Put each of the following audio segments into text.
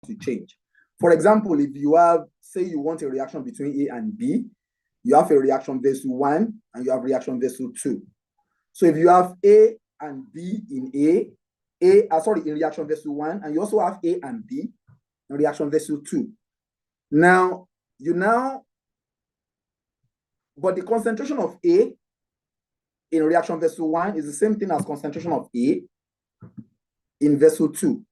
to change. For example, if you have, say you want a reaction between A and B, you have a reaction vessel 1 and you have reaction vessel 2. So if you have A and B in in reaction vessel 1, and you also have A and B in reaction vessel 2. But the concentration of A in reaction vessel 1 is the same thing as concentration of A in vessel 2.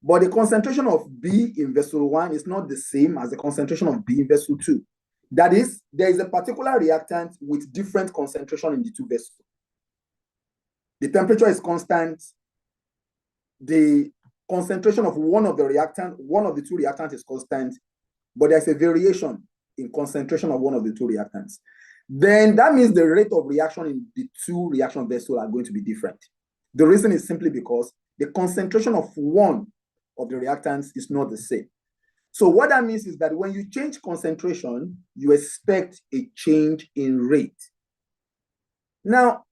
But the concentration of B in vessel 1 is not the same as the concentration of B in vessel 2. That is, there is a particular reactant with different concentration in the two vessels. The temperature is constant. The concentration of one of the two reactants is constant, but there's a variation in concentration of one of the two reactants. Then that means the rate of reaction in the two reaction vessels are going to be different. The reason is simply because the concentration of one of the reactants is not the same. So what that means is that when you change concentration, you expect a change in rate. Now,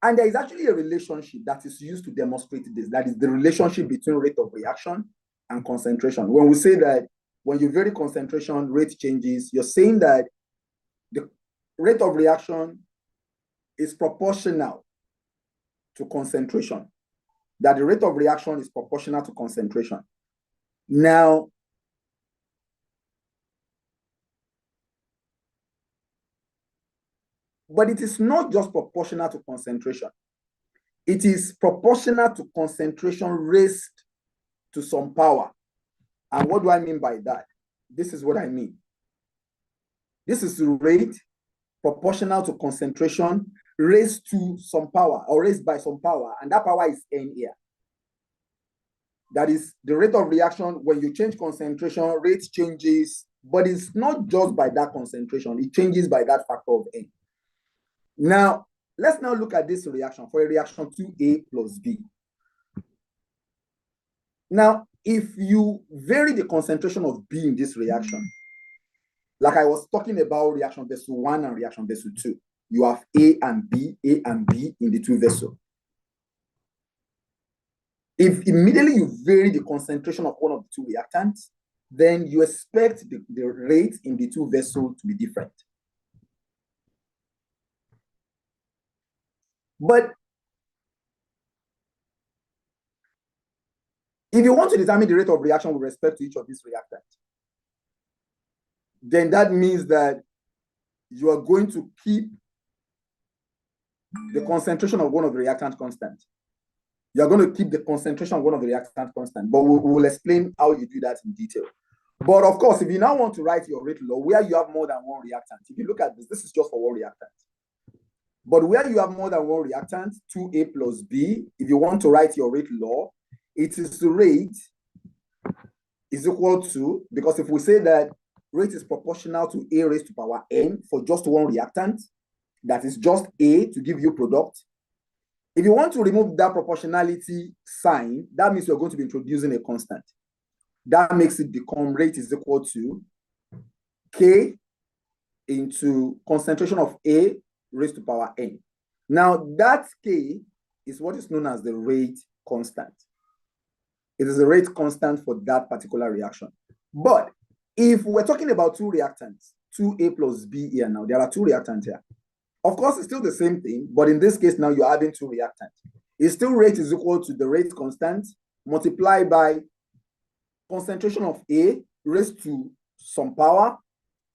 and there is actually a relationship that is used to demonstrate this. That is the relationship between rate of reaction and concentration. When we say that when you vary concentration, rate changes, you're saying that the rate of reaction is proportional to concentration. That the rate of reaction is proportional to concentration. Now, but it is not just proportional to concentration. It is proportional to concentration raised to some power. And what do I mean by that? This is what I mean. This is the rate proportional to concentration raised to some power or raised by some power. And that power is N here. That is the rate of reaction. When you change concentration, rate changes, but it's not just by that concentration. It changes by that factor of N. Now, let's now look at this reaction for a reaction 2A plus B. Now, if you vary the concentration of B in this reaction, like I was talking about reaction vessel 1 and reaction vessel 2, you have A and B in the two vessels. If immediately you vary the concentration of one of the two reactants, then you expect the rate in the two vessels to be different. But if you want to determine the rate of reaction with respect to each of these reactants, then that means that you are going to keep the concentration of one of the reactants constant. You are going to keep the concentration of one of the reactants constant, but we will explain how you do that in detail. But of course, if you now want to write your rate law where you have more than one reactant, if you look at this, this is just for one reactant. But where you have more than one reactant, 2A plus B, if you want to write your rate law, it is the rate is equal to, because if we say that rate is proportional to A raised to power N for just one reactant, that is just A to give you product. If you want to remove that proportionality sign, that means you're going to be introducing a constant. That makes it become rate is equal to K into concentration of A raised to power N. Now, that K is what is known as the rate constant. It is the rate constant for that particular reaction. But if we're talking about two reactants, 2A plus B here now, there are two reactants here. Of course, it's still the same thing, but in this case now you're adding two reactants. It's still rate is equal to the rate constant multiplied by concentration of A raised to some power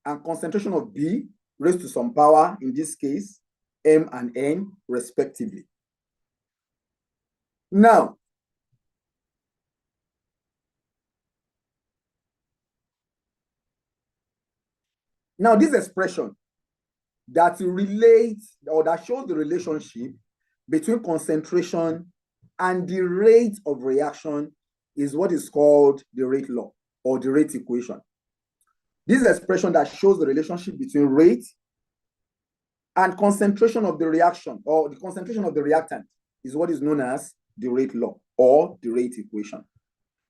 and concentration of B raised to some power, in this case, M and N respectively. Now, this expression that relates or that shows the relationship between concentration and the rate of reaction is what is called the rate law or the rate equation. This expression that shows the relationship between rate and concentration of the reaction or the concentration of the reactant is what is known as the rate law or the rate equation.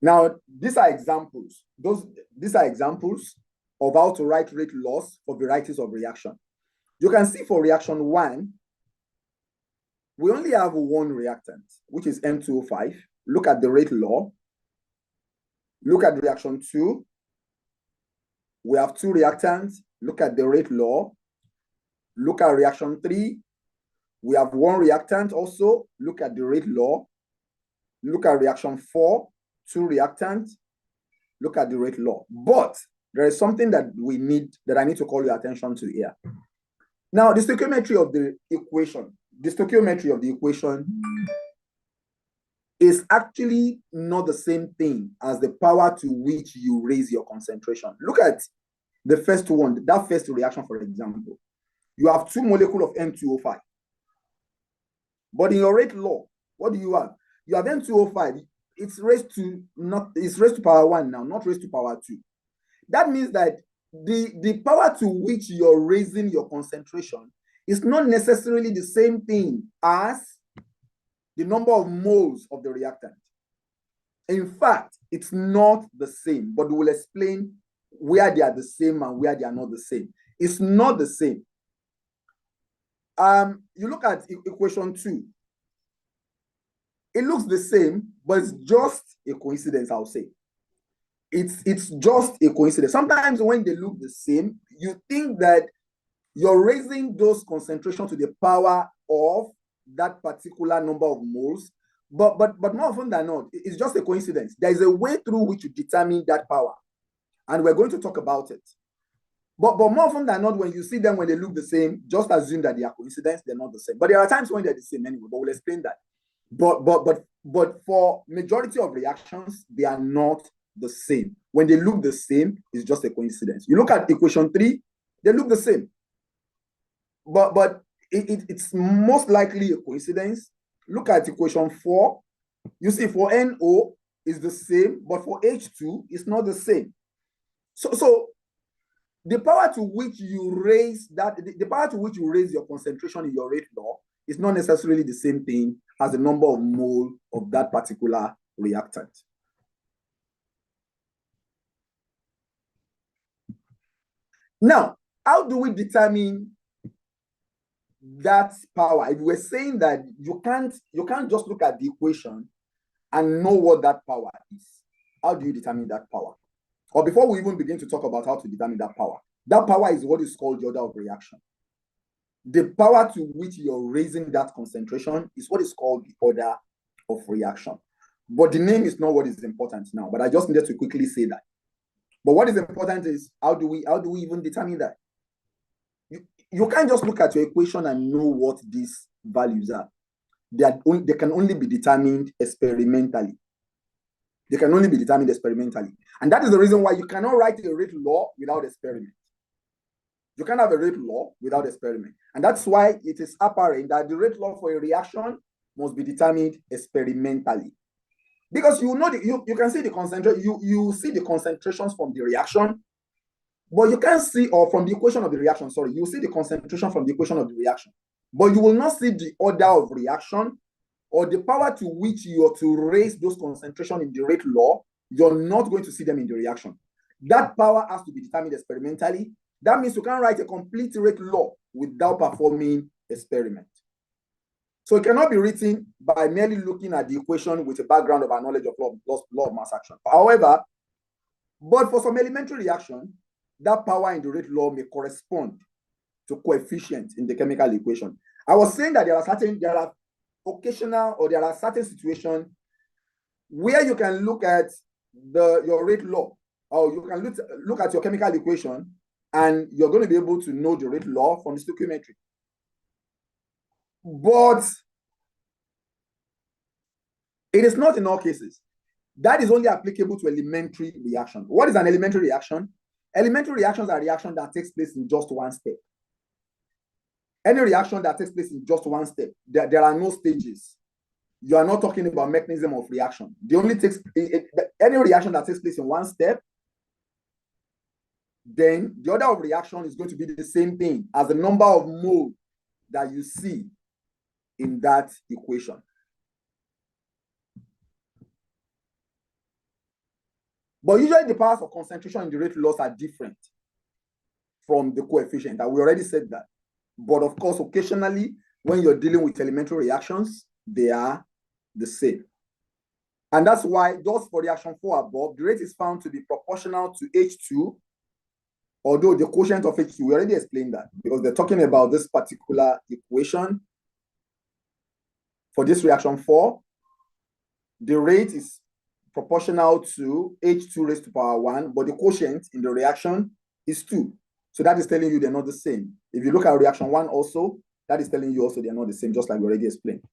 Now, these are examples. These are examples of how to write rate laws for varieties of reaction. You can see for reaction 1, we only have one reactant, which is M2O5. Look at the rate law. Look at reaction 2. We have 2 reactants. Look at the rate law. Look at reaction 3. We have 1 reactant also. Look at the rate law. Look at reaction 4, 2 reactants. Look at the rate law. But there is something that I need to call your attention to here. Now, the stoichiometry of the equation is actually not the same thing as the power to which you raise your concentration. Look at the first one, that first reaction, for example. You have 2 molecules of N2O5. But in your rate law, what do you have? You have N2O5. It's raised to power 1 now, not raised to power 2. That means that the power to which you're raising your concentration is not necessarily the same thing as the number of moles of the reactant. In fact, it's not the same, but we will explain where they are the same and where they are not the same. It's not the same. You look at equation 2. It looks the same, but it's just a coincidence, I'll say. It's just a coincidence. Sometimes when they look the same, you think that you're raising those concentrations to the power of that particular number of moles, but more often than not, it's just a coincidence. There is a way through which you determine that power, and we're going to talk about it. But more often than not, when you see them, when they look the same, just assume that they are coincidence, they're not the same. But there are times when they're the same anyway, but we'll explain that. But for majority of reactions, they are not the same. When they look the same, it's just a coincidence. You look at equation 3, they look the same. But it's most likely a coincidence. Look at equation 4. You see for NO is the same, but for H2 it's not the same. So the power to which you raise your concentration in your rate law is not necessarily the same thing as the number of mole of that particular reactant. Now, how do we determine that power? If we're saying that you can't just look at the equation and know what that power is, how do you determine that power? Or before we even begin to talk about how to determine that power is what is called the order of reaction. The power to which you're raising that concentration is what is called the order of reaction. But the name is not what is important now, but I just needed to quickly say that. But what is important is how do we even determine that? You can't just look at your equation and know what these values are. They can only be determined experimentally. They can only be determined experimentally. And that is the reason why you cannot write a rate law without experiment. You can't have a rate law without experiment. And that's why it is apparent that the rate law for a reaction must be determined experimentally. Because you know you can see the concentration, you see the concentrations from the reaction, but you can't see, or from the equation of the reaction, sorry, you see the concentration from the equation of the reaction, but you will not see the order of reaction or the power to which you are to raise those concentrations in the rate law. You're not going to see them in the reaction. That power has to be determined experimentally. That means you can't write a complete rate law without performing experiment. So it cannot be written by merely looking at the equation with a background of our knowledge of law of mass action. However, but for some elementary reaction, that power in the rate law may correspond to coefficients in the chemical equation. I was saying that there are occasional, or there are certain situations where you can look at your rate law, or you can look at your chemical equation, and you're going to be able to know the rate law from the stoichiometry. But it is not in all cases. That is only applicable to elementary reaction. What is an elementary reaction? Elementary reactions are reactions that takes place in just one step. Any reaction that takes place in just one step, there are no stages. You are not talking about mechanism of reaction. Any reaction that takes place in one step, then the order of reaction is going to be the same thing as the number of moles that you see in that equation. But usually the powers of concentration in the rate laws are different from the coefficient, and we already said that. But of course, occasionally, when you're dealing with elementary reactions, they are the same. And that's why, just for reaction 4 above, the rate is found to be proportional to H2, although the quotient of H2, we already explained that, because they're talking about this particular equation. For this reaction 4, the rate is proportional to H2 raised to power 1, but the quotient in the reaction is 2. So that is telling you they're not the same. If you look at reaction 1 also, that is telling you also they're not the same, just like we already explained.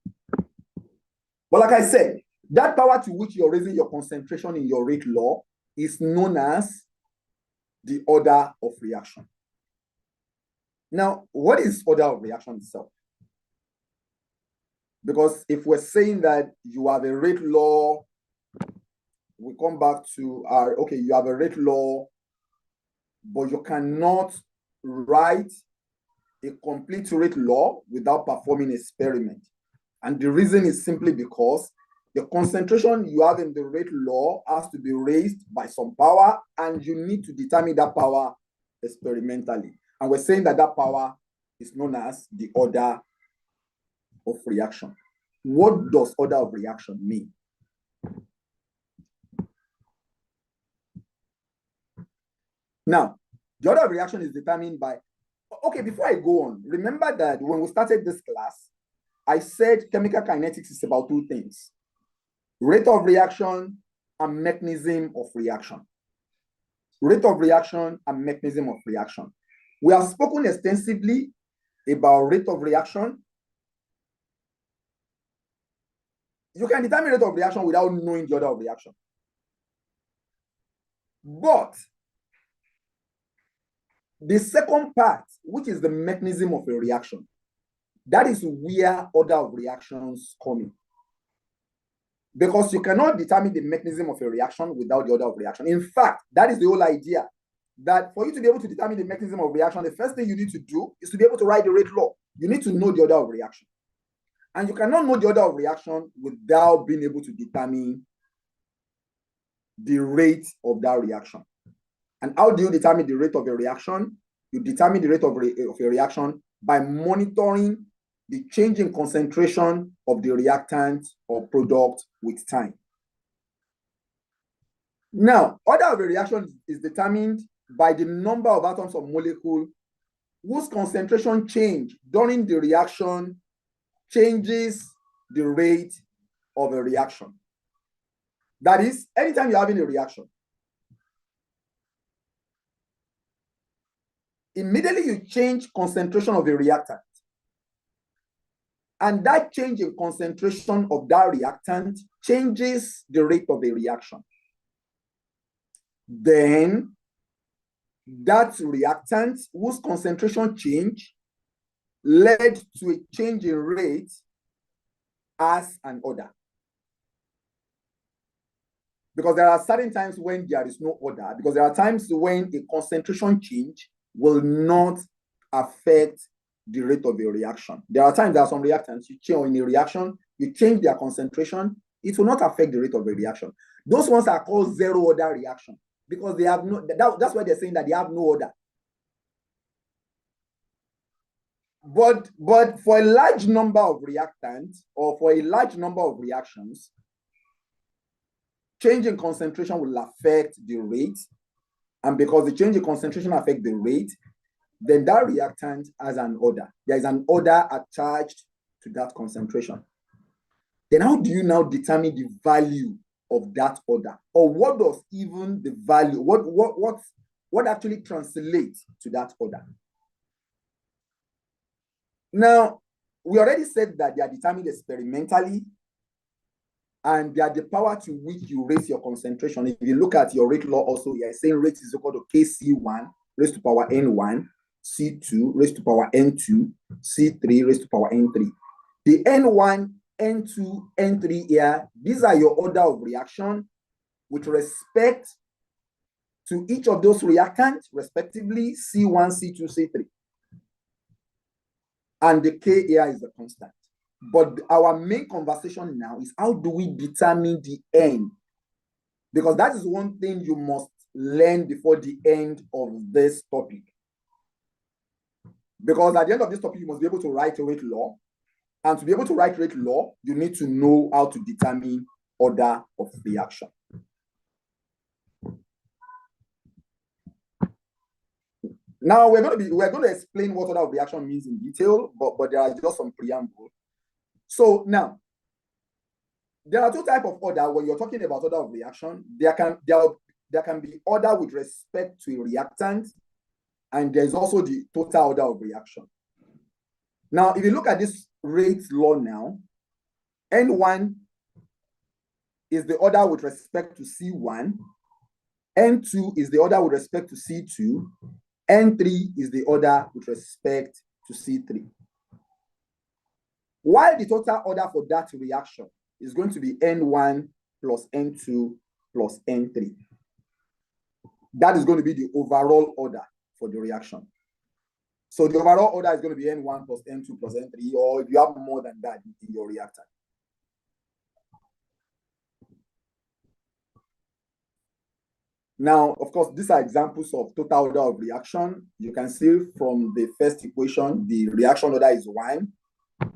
But like I said, that power to which you're raising your concentration in your rate law is known as the order of reaction. Now, what is order of reaction itself? Because if we're saying that you have a rate law, we come back to our, okay, you have a rate law, but you cannot write a complete rate law without performing experiment. And the reason is simply because the concentration you have in the rate law has to be raised by some power, and you need to determine that power experimentally. And we're saying that that power is known as the order of reaction. What does order of reaction mean? Now, the order of reaction is determined by, okay, before I go on, remember that when we started this class, I said chemical kinetics is about two things: rate of reaction and mechanism of reaction. Rate of reaction and mechanism of reaction. We have spoken extensively about rate of reaction. You can determine rate of reaction without knowing the order of reaction. But the second part, which is the mechanism of a reaction, that is where order of reactions come in. Because you cannot determine the mechanism of a reaction without the order of reaction. In fact, that is the whole idea, that for you to be able to determine the mechanism of reaction, the first thing you need to do is to be able to write the rate law. You need to know the order of reaction. And you cannot know the order of reaction without being able to determine the rate of that reaction. And how do you determine the rate of a reaction? You determine the rate of a reaction by monitoring the change in concentration of the reactant or product with time. Now, order of a reaction is determined by the number of atoms of molecule whose concentration change during the reaction changes the rate of a reaction. That is, anytime you're having a reaction, immediately you change concentration of a reactant. And that change in concentration of that reactant changes the rate of a reaction. Then that reactant whose concentration change led to a change in rate as an order. Because there are certain times when there is no order, because there are times when a concentration change will not affect the rate of a reaction. There are times there are some reactants, you change in a reaction, you change their concentration, it will not affect the rate of a reaction. Those ones are called zero order reaction, because they have no, that's why they're saying that they have no order. But for a large number of reactants or for a large number of reactions, change in concentration will affect the rate. And because the change in concentration affects the rate, then that reactant has an order. There is an order attached to that concentration. Then how do you now determine the value of that order? Or what does even the value, what actually translates to that order? Now, we already said that they are determined experimentally, and they are the power to which you raise your concentration. If you look at your rate law also, you are saying rate is equal to Kc1 raised to power n1, C2 raised to power n2, C3 raised to power n3. The n1, n2, n3 here, these are your order of reaction with respect to each of those reactants, respectively, C1, C2, C3. And the K here is the constant. But our main conversation now is how do we determine the N? Because that is one thing you must learn before the end of this topic. Because at the end of this topic, you must be able to write rate law. And to be able to write rate law, you need to know how to determine order of reaction. Now we're going to explain what order of reaction means in detail, but there are just some preamble. So now there are two types of order when you're talking about order of reaction. There can be order with respect to a reactant, and there's also the total order of reaction. Now, if you look at this rate law now, N1 is the order with respect to C1, N2 is the order with respect to C2, N3 is the order with respect to C3. While the total order for that reaction is going to be N1 plus N2 plus N3. That is going to be the overall order for the reaction. So the overall order is going to be N1 plus N2 plus N3, or if you have more than that in your reactant. Now, of course, these are examples of total order of reaction. You can see from the first equation, the reaction order is 1.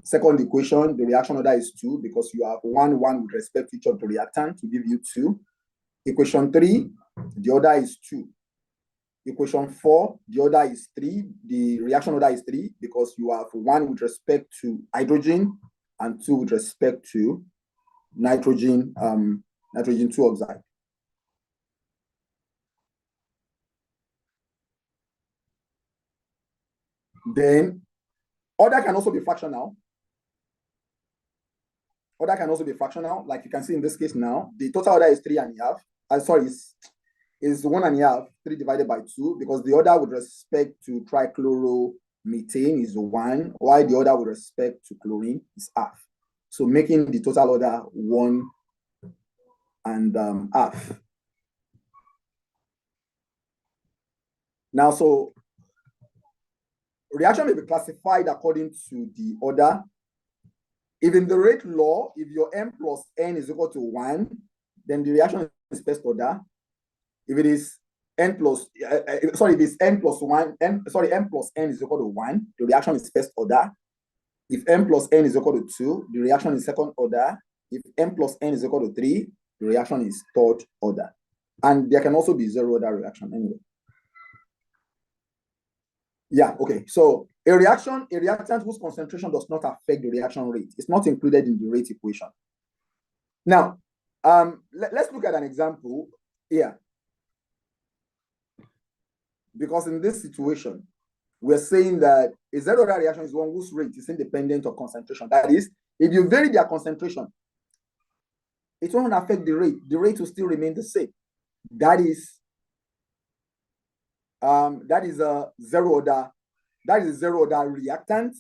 Second equation, the reaction order is 2 because you have 1, 1 with respect to each of the reactant to give you 2. Equation 3, the order is 2. Equation 4, the order is 3. The reaction order is 3 because you have 1 with respect to hydrogen and 2 with respect to nitrogen 2 oxide. Then order can also be fractional. Order can also be fractional, like you can see in this case now. The total order is 3.5. Is 1.5, 3 divided by 2, because the order with respect to trichloromethane is 1, while the order with respect to chlorine is half. So making the total order 1.5. Now, so reaction may be classified according to the order. If in the rate law, if your M plus N is equal to 1, then the reaction is first order. If it is N plus, if it's N plus 1, M plus N is equal to 1, the reaction is first order. If M plus N is equal to 2, the reaction is second order. If M plus N is equal to 3, the reaction is third order. And there can also be zero order reaction anyway. Yeah, okay. So a reactant whose concentration does not affect the reaction rate is not included in the rate equation. Now, let's look at an example here. Because in this situation, we're saying that a zero order reaction is one whose rate is independent of concentration. That is, if you vary their concentration, it won't affect the rate. The rate will still remain the same. That is a zero order. That is a zero order reactant.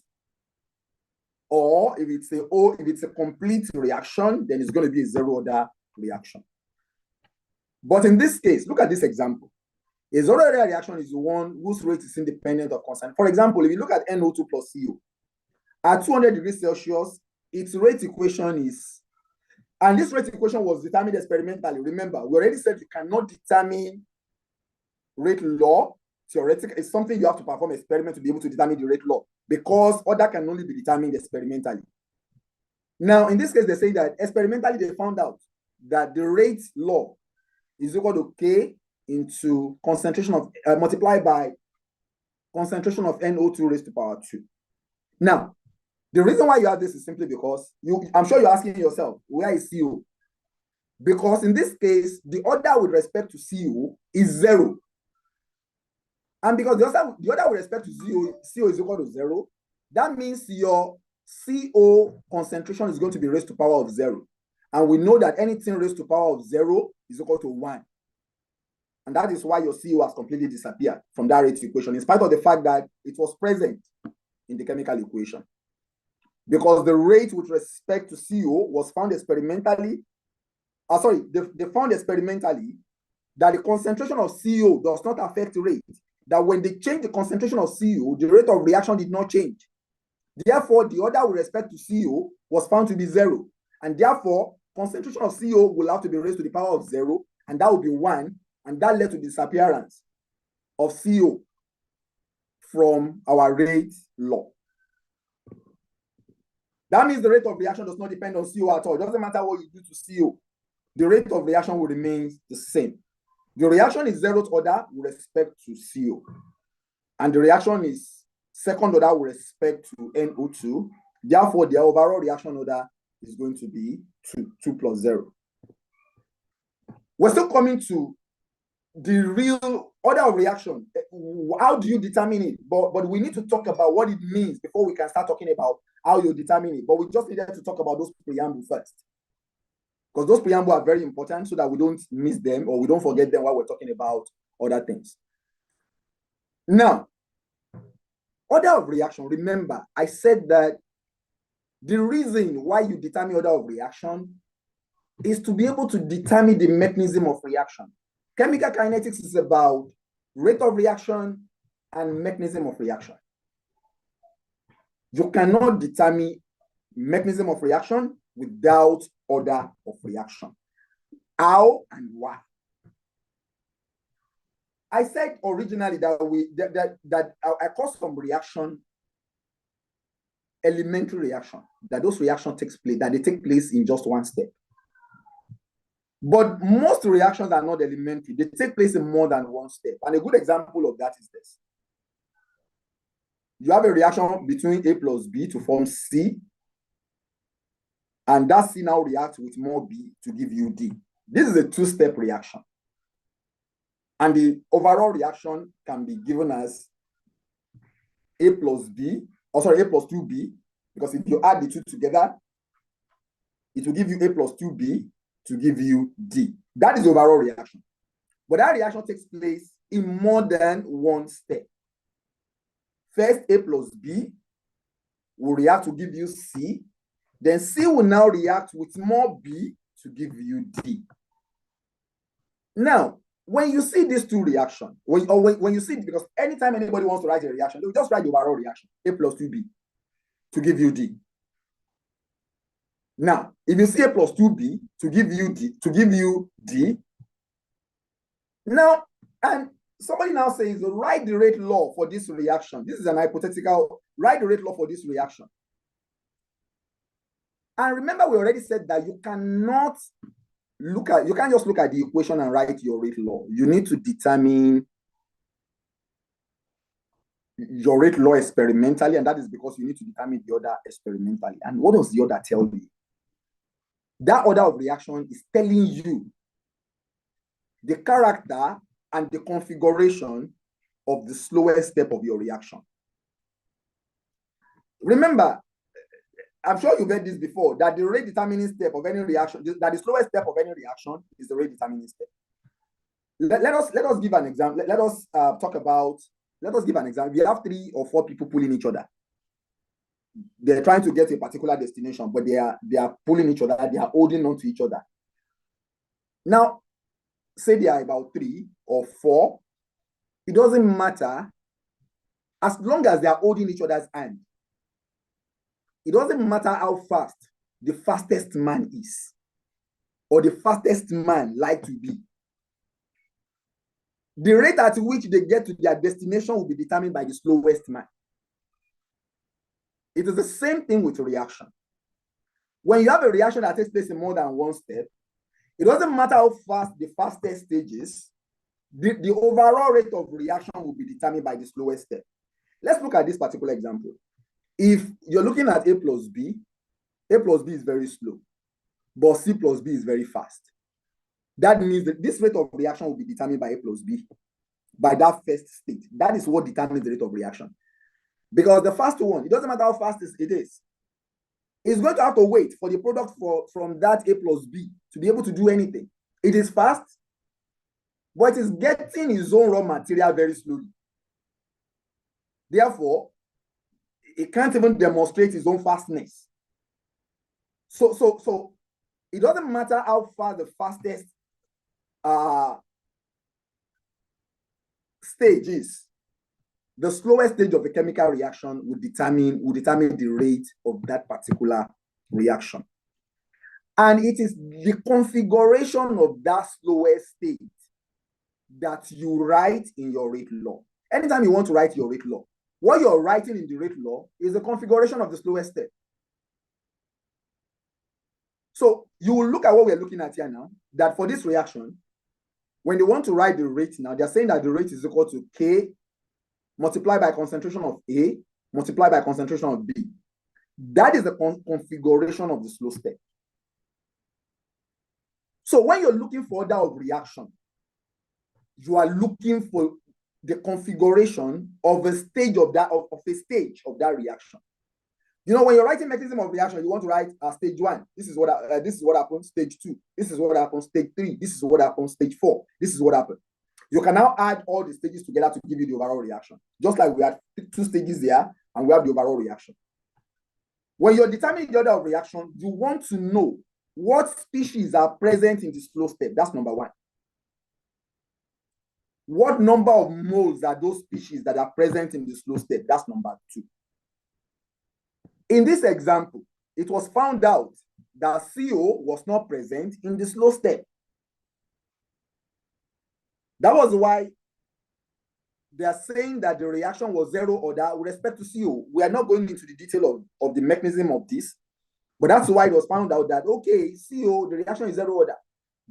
Or if it's a complete reaction, then it's going to be a zero order reaction. But in this case, look at this example. A zero order reaction is one whose rate is independent of concentration. For example, if you look at NO2 plus CO, at 200 degrees Celsius, its rate equation is, and this rate equation was determined experimentally. Remember, we already said you cannot determine rate law theoretically. It's something you have to perform experiment to be able to determine the rate law, because order can only be determined experimentally. Now, in this case, they say that experimentally they found out that the rate law is equal to K into concentration of multiplied by concentration of NO2 raised to power 2. Now, the reason why you have this is simply because I'm sure you're asking yourself, where is CO? Because in this case, the order with respect to CO is 0. And because the order with respect to CO is equal to 0, that means your CO concentration is going to be raised to power of 0. And we know that anything raised to power of 0 is equal to 1. And that is why your CO has completely disappeared from that rate equation, in spite of the fact that it was present in the chemical equation. Because the rate with respect to CO was found experimentally. They found experimentally that the concentration of CO does not affect the rate. That when they change the concentration of CO, the rate of reaction did not change. Therefore, the order with respect to CO was found to be 0. And therefore, concentration of CO will have to be raised to the power of 0, and that will be 1. And that led to the disappearance of CO from our rate law. That means the rate of reaction does not depend on CO at all. It doesn't matter what you do to CO. the rate of reaction will remain the same. The reaction is zeroth order with respect to CO, and the reaction is second order with respect to NO2. Therefore, the overall reaction order is going to be 2 plus 0. We're still coming to the real order of reaction. How do you determine it? But we need to talk about what it means before we can start talking about how you determine it. But we just needed to talk about those preambles first, because those preambles are very important so that we don't miss them or we don't forget them while we're talking about other things. Now, order of reaction. Remember, I said that the reason why you determine order of reaction is to be able to determine the mechanism of reaction. Chemical kinetics is about rate of reaction and mechanism of reaction. You cannot determine mechanism of reaction without order of reaction. How and why? I said originally that I call some reaction elementary reaction, that those reactions take place in just one step. But most reactions are not elementary. They take place in more than one step. And a good example of that is this. You have a reaction between A plus B to form C, and that C now reacts with more B to give you D. This is a two-step reaction. And the overall reaction can be given as A plus 2B, because if you add the two together, it will give you A plus 2B to give you D. That is the overall reaction. But that reaction takes place in more than one step. First, A plus B will react to give you C. Then C will now react with more B to give you D. Now, when you see these two reactions, when you see, because anytime anybody wants to write a reaction, they will just write the overall reaction, A plus 2B, to give you D. Now, if you see A plus 2B to give you D, now, and somebody now says, write the rate law for this reaction. This is an hypothetical, write the rate law for this reaction. And remember, we already said that you can't just look at the equation and write your rate law. You need to determine your rate law experimentally, and that is because you need to determine the order experimentally. And what does the order tell you? That order of reaction is telling you the character and the configuration of the slowest step of your reaction. Remember, I'm sure you've heard this before, that the rate determining step of any reaction, that the slowest step of any reaction is the rate determining step. Let us give an example. Let us give an example. We have 3 or 4 people pulling each other. They're trying to get to a particular destination, but they are pulling each other, they are holding on to each other. Now, say they are about 3 or 4, it doesn't matter, as long as they are holding each other's hand. It doesn't matter how fast the fastest man is, or the fastest man like to be. The rate at which they get to their destination will be determined by the slowest man. It is the same thing with reaction. When you have a reaction that takes place in more than one step, it doesn't matter how fast the fastest stage is, the overall rate of reaction will be determined by the slowest step. Let's look at this particular example. If you're looking at A plus B is very slow, but C plus B is very fast. That means that this rate of reaction will be determined by A plus B, by that first state. That is what determines the rate of reaction. Because the first one, it doesn't matter how fast it is. It's going to have to wait for the product from that A plus B to be able to do anything. It is fast, but it is getting its own raw material very slowly. Therefore, it can't even demonstrate its own fastness. So it doesn't matter how far the fastest stage is. The slowest stage of a chemical reaction will determine the rate of that particular reaction. And it is the configuration of that slowest state that you write in your rate law. Anytime you want to write your rate law, what you're writing in the rate law is the configuration of the slowest step. So you will look at what we're looking at here now, that for this reaction, when they want to write the rate now, they're saying that the rate is equal to K multiplied by concentration of A multiplied by concentration of B. That is the configuration of the slow step. So when you're looking for order of reaction, you are looking for the configuration of a stage of that reaction. You know, when you're writing mechanism of reaction, you want to write stage 1. This is what happens. Stage 2. This is what happens. Stage 3. This is what happens. Stage 4. This is what happened. You can now add all the stages together to give you the overall reaction. Just like we had 2 stages there, and we have the overall reaction. When you're determining the order of reaction, you want to know what species are present in the slow step. That's number 1. What number of moles are those species that are present in the slow step? That's number 2. In this example, it was found out that CO was not present in the slow step. That was why they are saying that the reaction was 0 order with respect to CO. We are not going into the detail of the mechanism of this, but that's why it was found out that, okay, CO, the reaction is 0 order.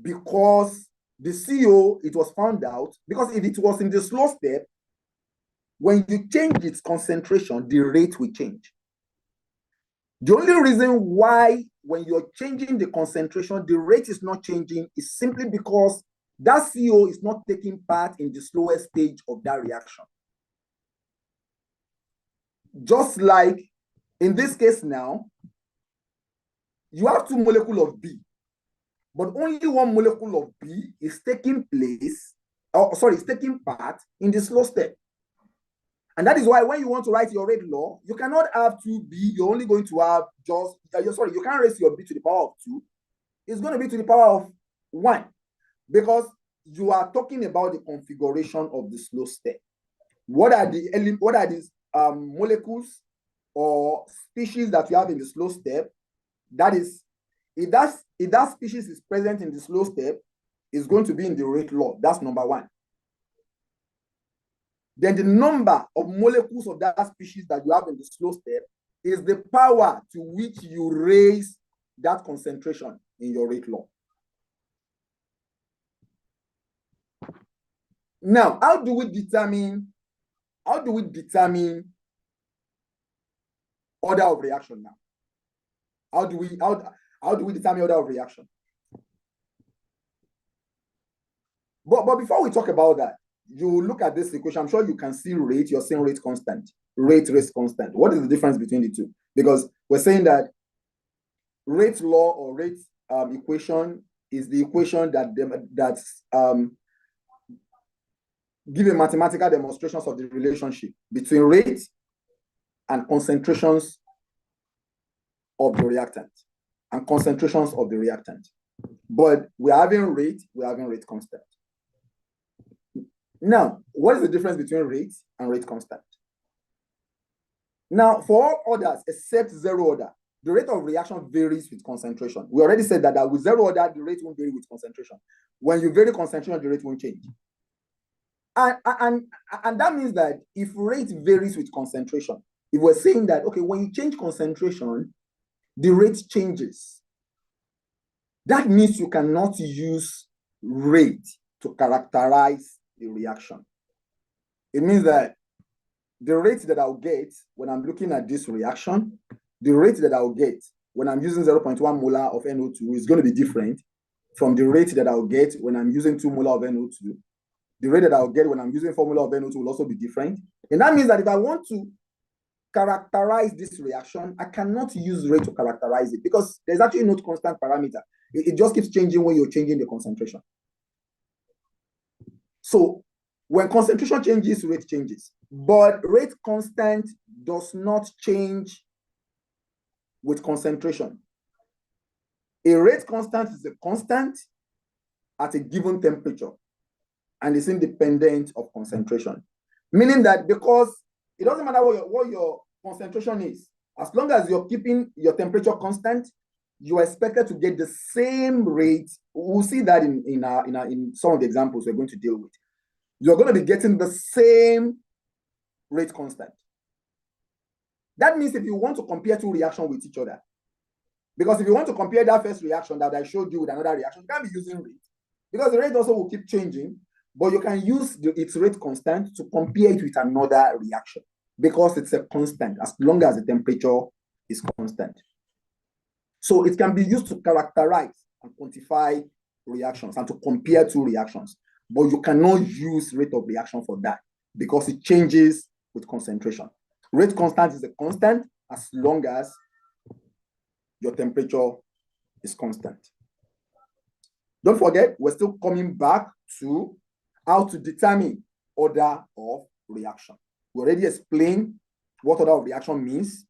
Because the CO, it was found out, because if it was in the slow step, when you change its concentration, the rate will change. The only reason why when you're changing the concentration, the rate is not changing is simply because that CO is not taking part in the slowest stage of that reaction. Just like in this case now, you have 2 molecules of B, but only 1 molecule of B is taking part in the slow step. And that is why when you want to write your rate law, you cannot have 2B. You're only going to have you can't raise your B to the power of 2. It's going to be to the power of 1 because you are talking about the configuration of the slow step. What are these molecules or species that you have in the slow step? That is, if that species is present in the slow step, it's going to be in the rate law. That's number 1. Then the number of molecules of that species that you have in the slow step is the power to which you raise that concentration in your rate law. Now, how do we determine order of reaction now? How do we determine order of reaction? But before we talk about that, you look at this equation. I'm sure you can see rate. You're saying rate constant. Rate constant. What is the difference between the two? Because we're saying that rate law or rate equation is the equation that give a mathematical demonstrations of the relationship between rate and concentrations of the reactant and concentrations of the reactant. But we're having rate constant. Now, what is the difference between rate and rate constant? Now, for all orders except 0 order, the rate of reaction varies with concentration. We already said that with 0 order, the rate won't vary with concentration. When you vary concentration, the rate won't change. And that means that if rate varies with concentration, if we're saying that, okay, when you change concentration, the rate changes. That means you cannot use rate to characterize the reaction. It means that the rate that I'll get when I'm looking at this reaction, the rate that I'll get when I'm using 0.1 molar of NO2 is going to be different from the rate that I'll get when I'm using 2 molar of NO2. The rate that I'll get when I'm using 4 molar of NO2 will also be different. And that means that if I want to characterize this reaction, I cannot use rate to characterize it because there's actually no constant parameter. It just keeps changing when you're changing the concentration. So when concentration changes, rate changes. But rate constant does not change with concentration. A rate constant is a constant at a given temperature and is independent of concentration. Meaning that because it doesn't matter what your concentration is, as long as you're keeping your temperature constant, you are expected to get the same rate. We'll see that in some of the examples we're going to deal with. You're going to be getting the same rate constant. That means if you want to compare 2 reactions with each other, Because if you want to compare that first reaction that I showed you with another reaction, you can't be using rate. Because the rate also will keep changing, but you can use its rate constant to compare it with another reaction because it's a constant as long as the temperature is constant. So it can be used to characterize and quantify reactions and to compare two reactions, but you cannot use rate of reaction for that because it changes with concentration. Rate constant is a constant as long as your temperature is constant. Don't forget, we're still coming back to how to determine order of reaction. We already explained what order of reaction means.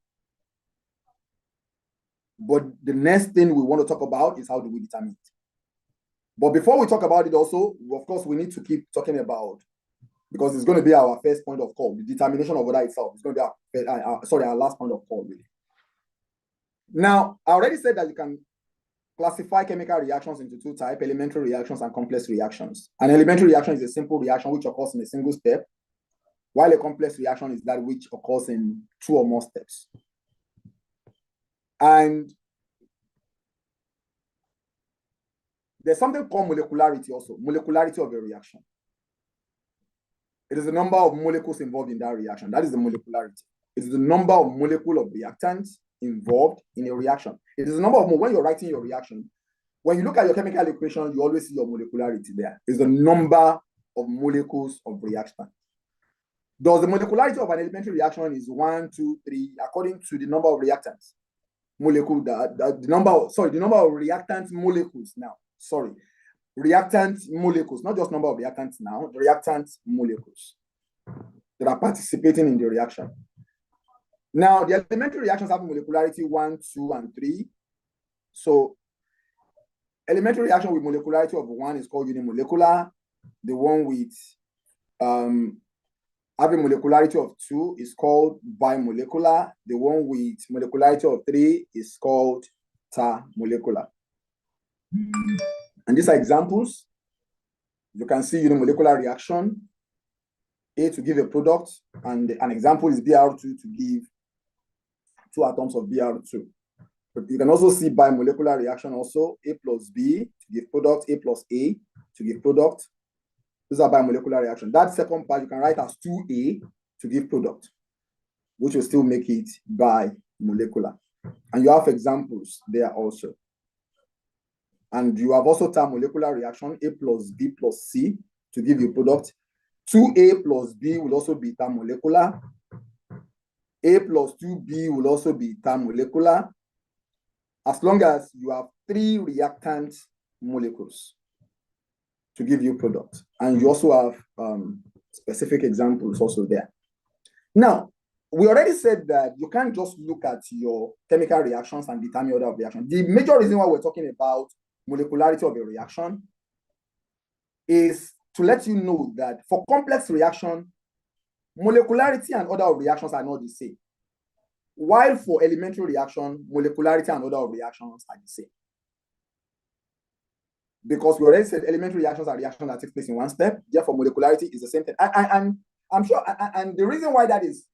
But the next thing we want to talk about is how do we determine it. But before we talk about it also, of course, we need to keep talking about, because it's going to be our first point of call, the determination of order itself. It's going to be our last point of call, really. Now, I already said that you can classify chemical reactions into two types, elementary reactions and complex reactions. An elementary reaction is a simple reaction which occurs in a single step, while a complex reaction is that which occurs in two or more steps. And there's something called molecularity also, molecularity of a reaction. It is the number of molecules involved in that reaction. That is the molecularity. It is the number of molecules of reactants involved in a reaction. It is the number of, when you're writing your reaction, when you look at your chemical equation, you always see your molecularity there. It's the number of molecules of reactant. Thus, the molecularity of an elementary reaction is 1, 2, 3, according to the number of reactants. The number of reactant molecules now. Reactant molecules, not just number of reactants now, the reactant molecules that are participating in the reaction. Now, the elementary reactions have molecularity 1, 2, and 3. So, elementary reaction with molecularity of 1 is called unimolecular. The one with having molecularity of 2 is called bimolecular. The one with molecularity of 3 is called termolecular. And these are examples. You can see unimolecular reaction, A to give a product, and an example is Br2 to give 2 atoms of Br2. But you can also see bimolecular reaction also, A plus B to give product, A plus A to give product. These are bimolecular reaction. That second part you can write as 2A to give product, which will still make it bimolecular. And you have examples there also. And you have also termolecular reaction, A plus B plus C to give you product. 2A plus B will also be termolecular. A plus 2B will also be termolecular, as long as you have 3 reactant molecules to give you product. And you also have specific examples also there. Now, we already said that you can't just look at your chemical reactions and determine order of reaction. The major reason why we're talking about molecularity of a reaction is to let you know that for complex reaction, molecularity and order of reactions are not the same. While for elementary reaction, molecularity and order of reactions are the same. Because we already said elementary reactions are reactions that take place in one step, therefore molecularity is the same thing. And I'm sure, and the reason why that is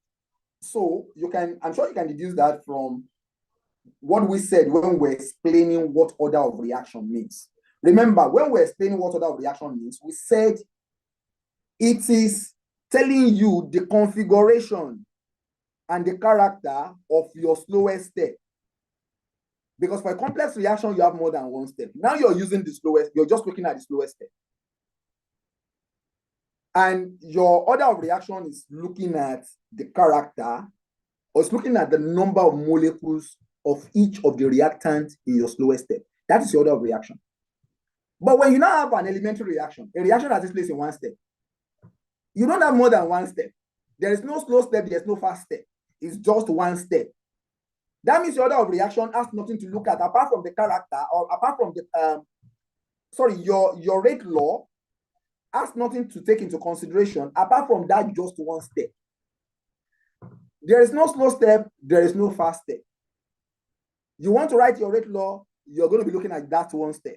so, I'm sure you can deduce that from what we said when we're explaining what order of reaction means. Remember, when we're explaining what order of reaction means, we said it is telling you the configuration and the character of your slowest step. Because for a complex reaction, you have more than one step. Now you're using the slowest, you're just looking at the slowest step. And your order of reaction is looking at the character, or it's looking at the number of molecules of each of the reactants in your slowest step. That is the order of reaction. But when you now have an elementary reaction, a reaction that takes place in one step, you don't have more than one step. There is no slow step, there's no fast step. It's just one step. That means your order of reaction has nothing to look at apart from the character, or apart from the, your rate law has nothing to take into consideration apart from that just one step. There is no slow step, there is no fast step. You want to write your rate law, you're going to be looking at that one step.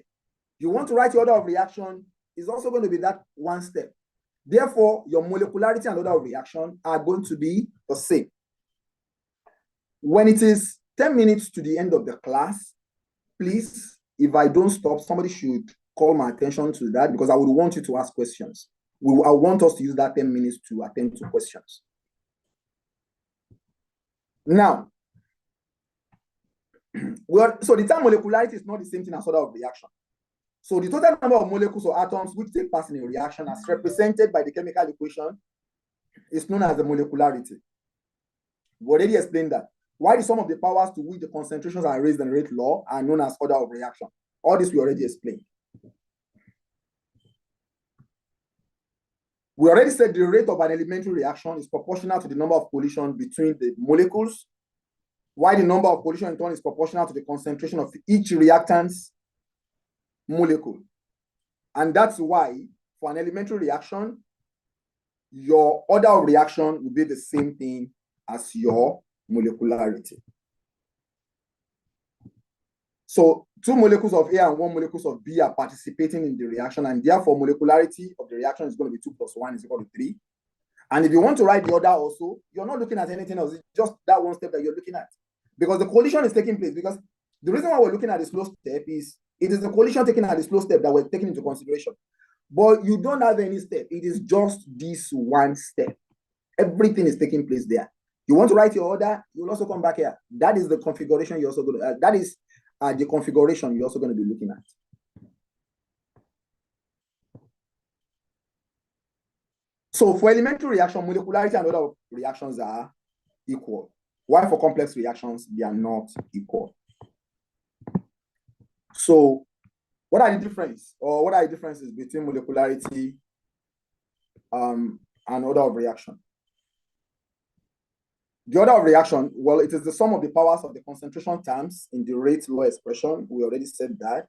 You want to write your order of reaction, is also going to be that one step. Therefore, your molecularity and order of reaction are going to be the same. When it is 10 minutes to the end of the class, please, if I don't stop, somebody should call my attention to that, because I would want you to ask questions. I want us to use that 10 minutes to attend to questions. Now, so the term molecularity is not the same thing as order of reaction. So the total number of molecules or atoms which take part in a reaction as represented by the chemical equation is known as the molecularity. We already explained that. Why the sum of the powers to which the concentrations are raised in rate law are known as order of reaction. All this we already explained. We already said the rate of an elementary reaction is proportional to the number of collisions between the molecules, while the number of collisions in turn is proportional to the concentration of each reactant's molecule. And that's why for an elementary reaction, your order of reaction will be the same thing as your molecularity. So 2 molecules of A and 1 molecules of B are participating in the reaction, and therefore molecularity of the reaction is going to be 2 plus 1 is equal to 3. And if you want to write the order also, you're not looking at anything else. It's just that one step that you're looking at. Because the collision is taking place. Because the reason why we're looking at the slow step is it is the collision taken at the slow step that we're taking into consideration. But you don't have any step. It is just this one step. Everything is taking place there. You want to write your order, you'll also come back here. That is the configuration you're also going to, that is the configuration you're also going to be looking at. So for elementary reaction, molecularity and order of reactions are equal. While for complex reactions, they are not equal. So what are the differences between molecularity and order of reaction? The order of reaction, well, it is the sum of the powers of the concentration terms in the rate law expression. We already said that.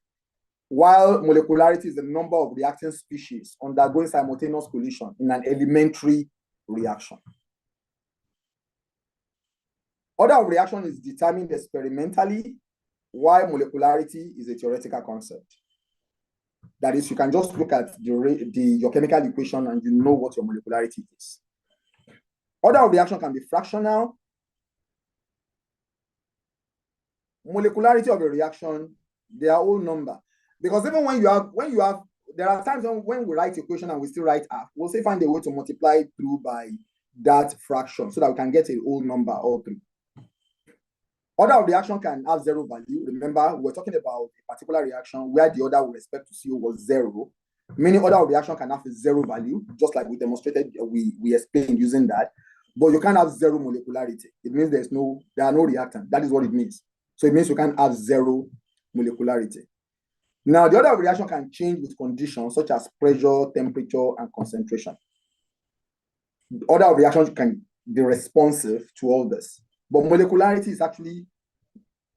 While molecularity is the number of reacting species undergoing simultaneous collision in an elementary reaction. Order of reaction is determined experimentally, while molecularity is a theoretical concept. That is, you can just look at your chemical equation and you know what your molecularity is. Order of reaction can be fractional. Molecularity of a reaction, they are all number. Because even when you have, there are times when we write equation and we still write half, we'll say find a way to multiply it through by that fraction so that we can get a whole number all through. Order of reaction can have 0 value. Remember, we're talking about a particular reaction where the order with respect to CO was 0. Meaning order of reaction can have a 0 value, just like we demonstrated, we explained using that. But you can't have 0 molecularity. It means there are no reactants. That is what it means. So it means you can't have 0 molecularity. Now, the order of reaction can change with conditions such as pressure, temperature, and concentration. The order of reaction can be responsive to all this. But molecularity is actually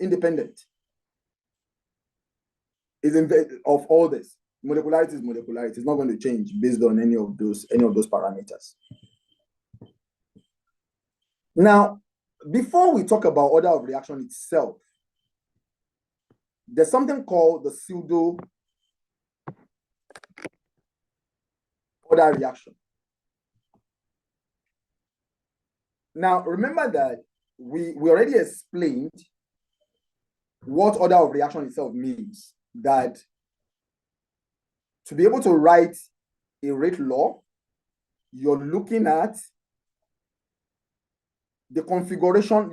independent. Of all this. Molecularity is molecularity. It's not going to change based on any of those parameters. Now, before we talk about order of reaction itself, there's something called the pseudo order reaction. Now, remember that we already explained what order of reaction itself means. That to be able to write a rate law, you're looking at the configuration,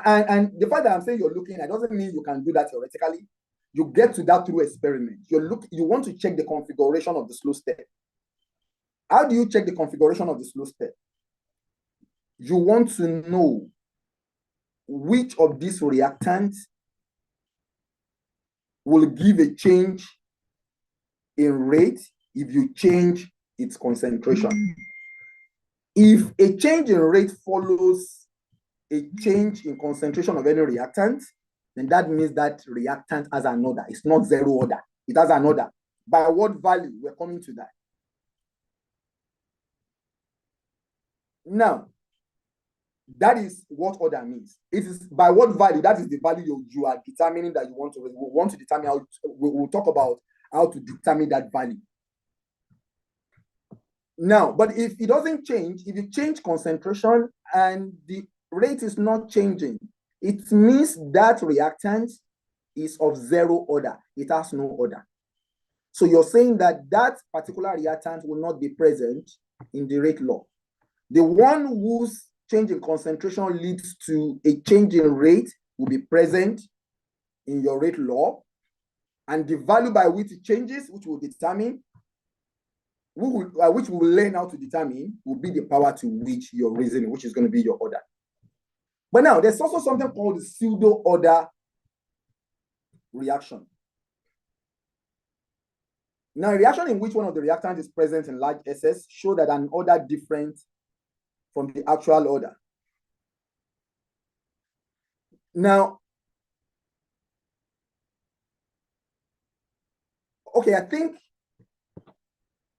and the fact that I'm saying you're looking at doesn't mean you can do that theoretically. You get to that through experiment. You want to check the configuration of the slow step. How do you check the configuration of the slow step? You want to know which of these reactants will give a change in rate if you change its concentration. If a change in rate follows a change in concentration of any reactant, then that means that reactant has an order. It's not 0 order. It has an order. By what value? We're coming to that. Now, that is what order means. It is by what value? That is the value you are determining that you want to determine how. We'll talk about how to determine that value. Now, but if it doesn't change, if you change concentration and the rate is not changing, it means that reactant is of zero order. It has no order. So you're saying that that particular reactant will not be present in the rate law. The one whose change in concentration leads to a change in rate will be present in your rate law, and the value by which it changes, which will determine, which we will learn how to determine, will be the power to which you're reasoning, which is going to be your order. But now there's also something called the pseudo order reaction. Now, a reaction in which one of the reactants is present in large excess show that an order different from the actual order. Now, okay, I think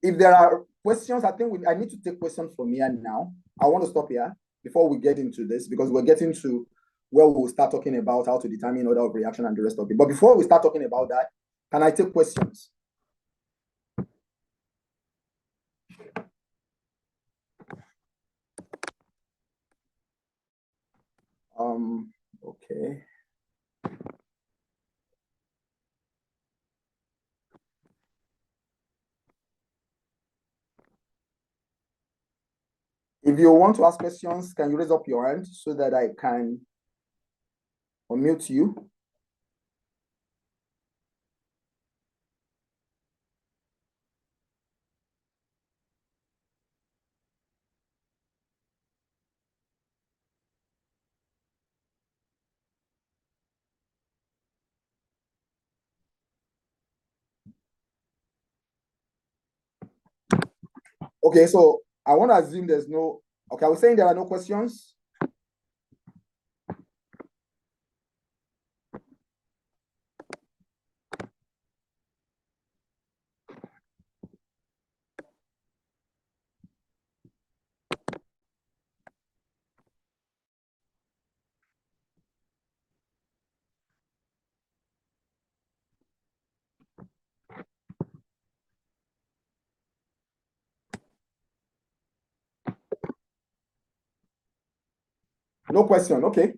if there are questions, I think I need to take questions from here now. I want to stop here before we get into this, because we're getting to where we'll start talking about how to determine order of reaction and the rest of it. But before we start talking about that, can I take questions? Okay. If you want to ask questions, can you raise up your hand so that I can unmute you? Okay, so I want to assume there's no, okay, I was saying there are no questions. No question, okay.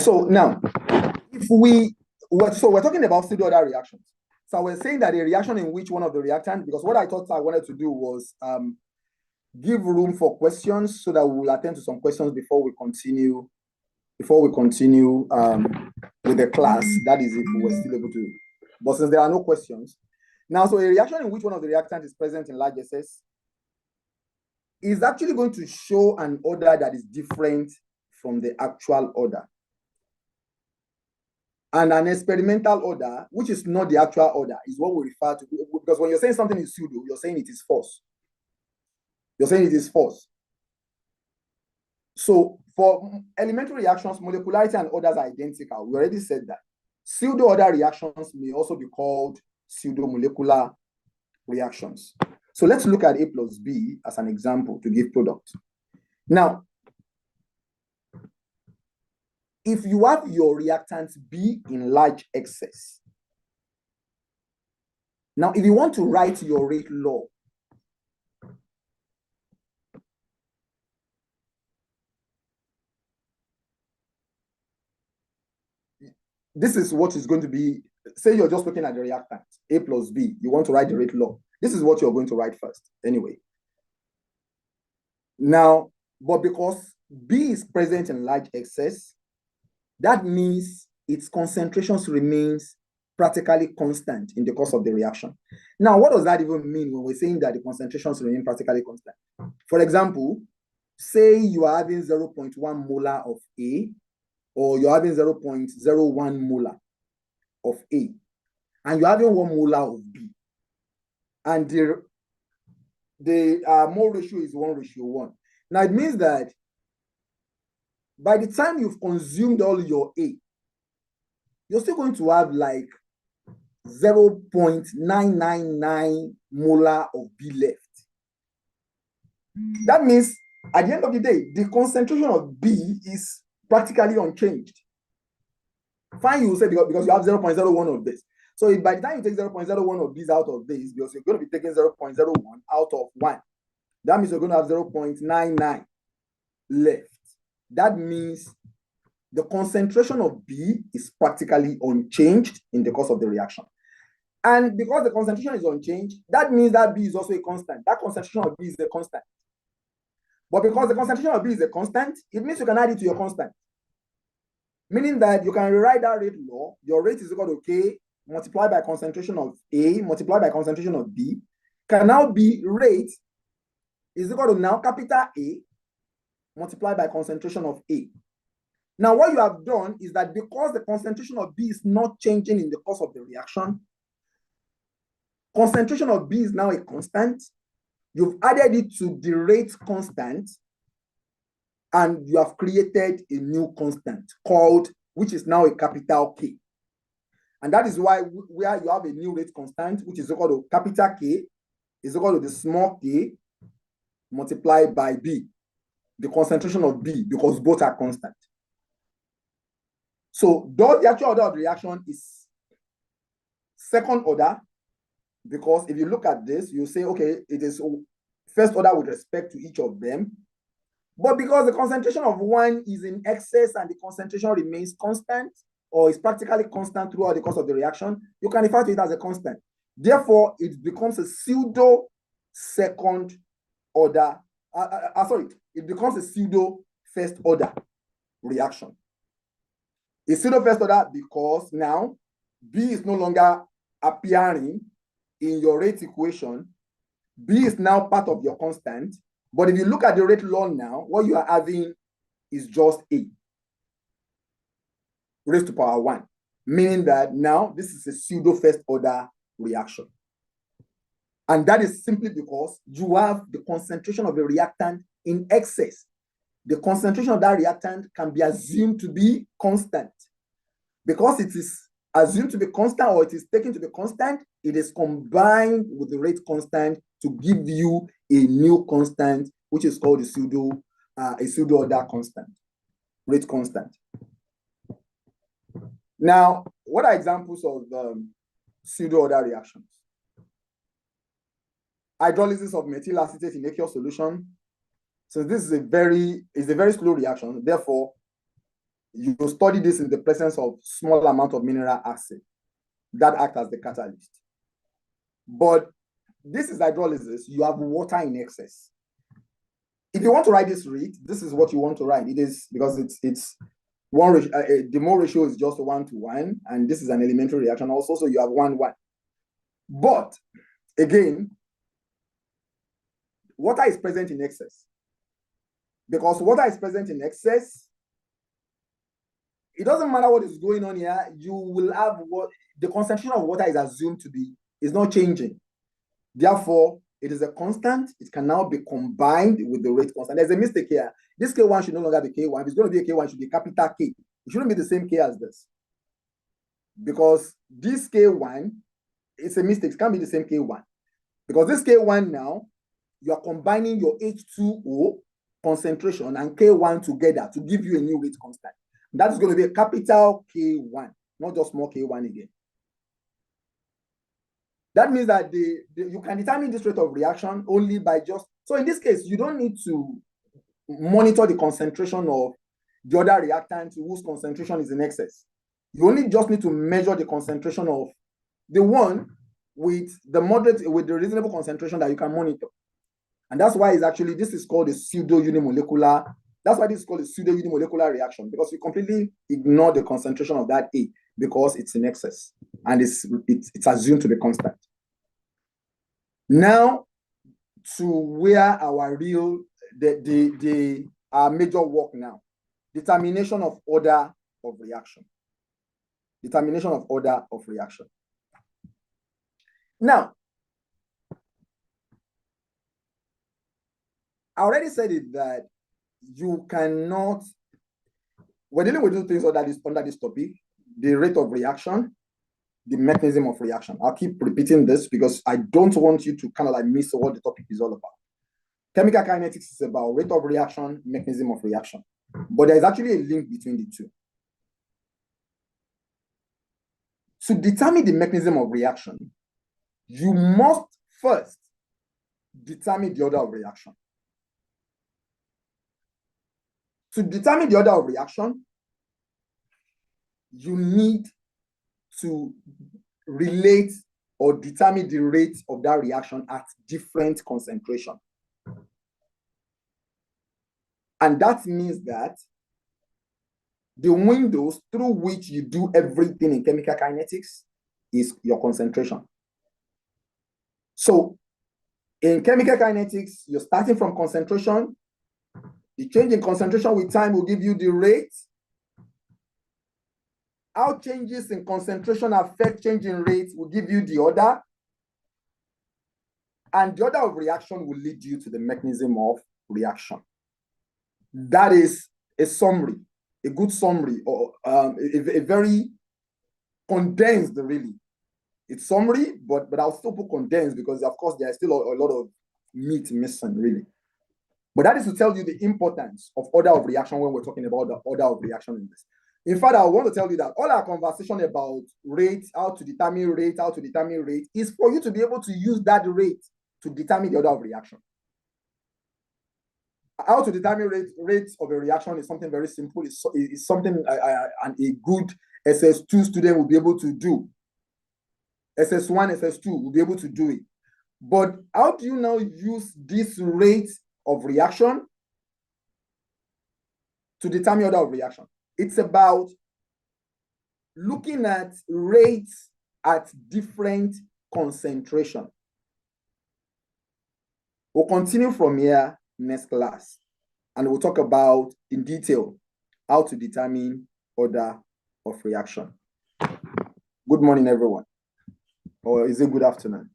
So now, if we're talking about pseudo order reactions. So we're saying that a reaction in which one of the reactants, because what I thought I wanted to do was give room for questions so that we'll attend to some questions before we continue with the class. That is, if we were still able to. But since there are no questions, now, so a reaction in which one of the reactants is present in large excess is actually going to show an order that is different from the actual order. And an experimental order, which is not the actual order, is what we refer to, because when you're saying something is pseudo, you're saying it is false. You're saying it is false. So for elementary reactions, molecularity and orders are identical. We already said that. Pseudo order reactions may also be called pseudo-molecular reactions. So let's look at A plus B as an example to give product. Now, if you have your reactant B in large excess, now if you want to write your rate law, this is what is going to be, say you're just looking at the reactant, A plus B, you want to write the rate law. This is what you're going to write first, anyway. Now, but because B is present in large excess, that means its concentrations remains practically constant in the course of the reaction. Now, what does that even mean when we're saying that the concentrations remain practically constant? For example, say you are having 0.1 molar of A, or you're having 0.01 molar of A, and you're having 1 molar of B, and the mole ratio is 1:1. Now, it means that by the time you've consumed all your A, you're still going to have like 0.999 molar of B left. That means at the end of the day, the concentration of B is practically unchanged. Fine, you will say because you have 0.01 of this. So if by the time you take 0.01 of these out of this, because you're going to be taking 0.01 out of 1, that means you're going to have 0.99 left. That means the concentration of B is practically unchanged in the course of the reaction. And because the concentration is unchanged, that means that B is also a constant. That concentration of B is a constant. But because the concentration of B is a constant, it means you can add it to your constant. Meaning that you can rewrite that rate law. Your rate is equal to K multiplied by concentration of A multiplied by concentration of B. Can now be rate is equal to now capital A multiplied by concentration of A. Now, what you have done is that because the concentration of B is not changing in the course of the reaction, concentration of B is now a constant. You've added it to the rate constant, and you have created a new constant called, which is now a capital K. And that is why where you have a new rate constant, which is equal to capital K, is equal to the small k multiplied by B, the concentration of B, because both are constant. So though the actual order of the reaction is second order, because if you look at this, you say, okay, it is first order with respect to each of them. But because the concentration of one is in excess and the concentration remains constant, or is practically constant throughout the course of the reaction, you can refer to it as a constant. Therefore, it becomes a pseudo second order, it becomes a pseudo first order reaction. A pseudo first order because now B is no longer appearing in your rate equation. B is now part of your constant. But if you look at the rate law now, what you are having is just A raised to power 1, meaning that now this is a pseudo first order reaction. And that is simply because you have the concentration of the reactant in excess. The concentration of that reactant can be assumed to be constant. Because it is assumed to be constant, or it is taken to be constant, it is combined with the rate constant to give you a new constant, which is called a pseudo order constant, rate constant. Now, what are examples of pseudo order reactions? Hydrolysis of methyl acetate in aqueous solution. So this is a very slow reaction. Therefore, you study this in the presence of small amount of mineral acid that act as the catalyst. But this is hydrolysis. You have water in excess. If you want to write this rate, this is what you want to write. It is because it's one the mole ratio is just 1:1, and this is an elementary reaction also. So you have 1:1. But again, water is present in excess. Because water is present in excess, it doesn't matter what is going on here, you will have what the concentration of water is assumed to be, is not changing. Therefore, it is a constant. It can now be combined with the rate constant. There's a mistake here. This K1 should no longer be K1. If it's going to be a K1, it should be capital K. It shouldn't be the same K as this. Because this K1, it's a mistake. It can't be the same K1. Because this K1 now, you are combining your H2O concentration and K1 together to give you a new rate constant. That is going to be a capital K1, not just small K1 again. That means that you can determine this rate of reaction only by just, so in this case, you don't need to monitor the concentration of the other reactant whose concentration is in excess. You only just need to measure the concentration of the one with the moderate, with the reasonable concentration that you can monitor. And that's why this is called a pseudo unimolecular. That's why this is called a pseudo unimolecular reaction, because you completely ignore the concentration of that A because it's in excess and it's assumed to be constant. Now, to where our real, our major work now, determination of order of reaction. Determination of order of reaction. Now, I already said it that you cannot, we're dealing with two things under this topic, the rate of reaction, the mechanism of reaction. I'll keep repeating this because I don't want you to kind of like miss what the topic is all about. Chemical kinetics is about rate of reaction, mechanism of reaction. But there's actually a link between the two. To determine the mechanism of reaction, you must first determine the order of reaction. To determine the order of reaction, you need to relate or determine the rate of that reaction at different concentration. And that means that the windows through which you do everything in chemical kinetics is your concentration. So in chemical kinetics, you're starting from concentration. The change in concentration with time will give you the rate. How changes in concentration affect change in rate will give you the order. And the order of reaction will lead you to the mechanism of reaction. That is a summary, a good summary, or a very condensed, really. It's summary, but I'll still put condensed because, of course, there's still a lot of meat missing, really. But that is to tell you the importance of order of reaction when we're talking about the order of reaction in this. In fact, I want to tell you that all our conversation about rate, how to determine rate, is for you to be able to use that rate to determine the order of reaction. How to determine rate of a reaction is something very simple. It's something and a good SS2 student will be able to do. SS1, SS2 will be able to do it. But how do you now use this rate of reaction to determine order of reaction? It's about looking at rates at different concentration. We'll continue from here next class, and we'll talk about in detail how to determine order of reaction. Good morning, everyone. Or is it good afternoon?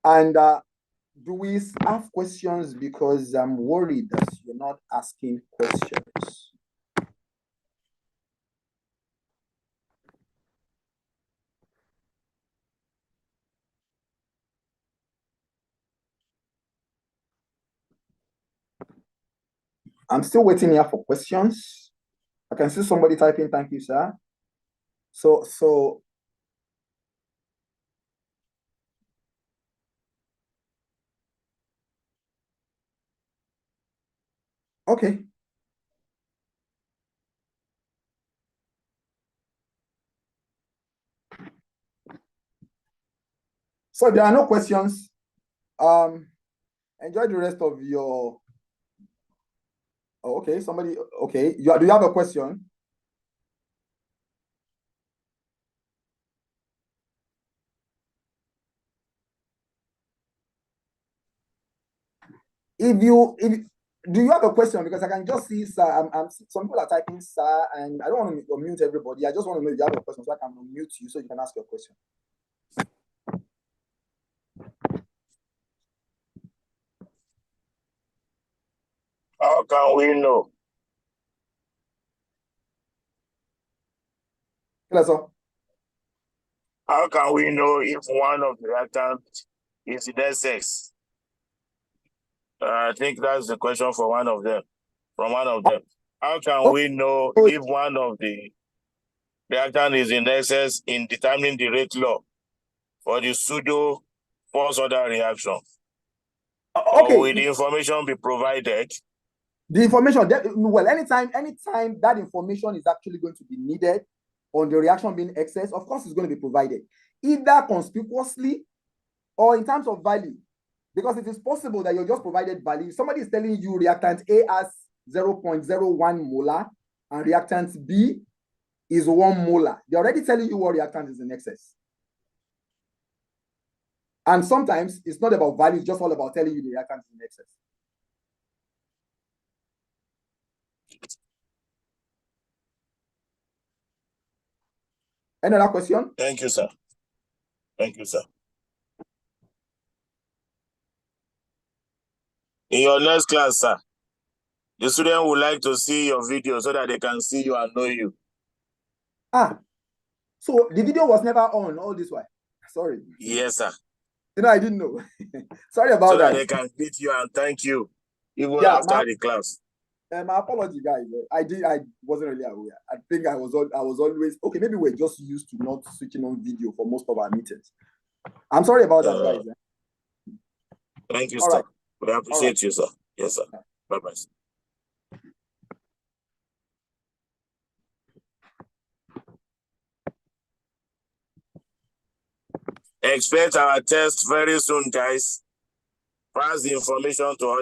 And do we have questions? Because I'm worried that you're not asking questions. I'm still waiting here for questions. I can see somebody typing, thank you, sir. So okay. So if there are no questions, enjoy the rest of your. Oh, okay, somebody. Okay, do you have a question? Do you have a question? Because I can just see, sir. Some people are typing, sir, and I don't want to unmute everybody. I just want to know if you have a question, so I can unmute you so you can ask your question. How can we know? Hello, sir. How can we know if one of the reactants is in excess? I think that's the question for one of them. From one of them. How can we know if one of the reactant is in excess in determining the rate law for the pseudo first order reaction? Okay. Or will the information be provided? The information, well, anytime that information is actually going to be needed on the reaction being excess, of course, it's going to be provided, either conspicuously or in terms of value. Because it is possible that you're just provided value. Somebody is telling you reactant A has 0.01 molar and reactant B is 1 molar. They're already telling you what reactant is in excess. And sometimes it's not about value, it's just all about telling you the reactant is in excess. Any other question? Thank you, sir. Thank you, sir. In your next class, sir, the student would like to see your video so that they can see you and know you. So the video was never on all this while. Sorry. Yes, sir. I didn't know. Sorry about so that that. they can greet you and thank you even Yeah, after the class. my apology, guys. I wasn't really aware. I think I was always okay. Maybe we're just used to not switching on video for most of our meetings. I'm sorry about that, guys. Thank you, All sir. right. We appreciate you, sir. Yes, sir. Bye-bye. Expect our test very soon, guys. Pass the information to us.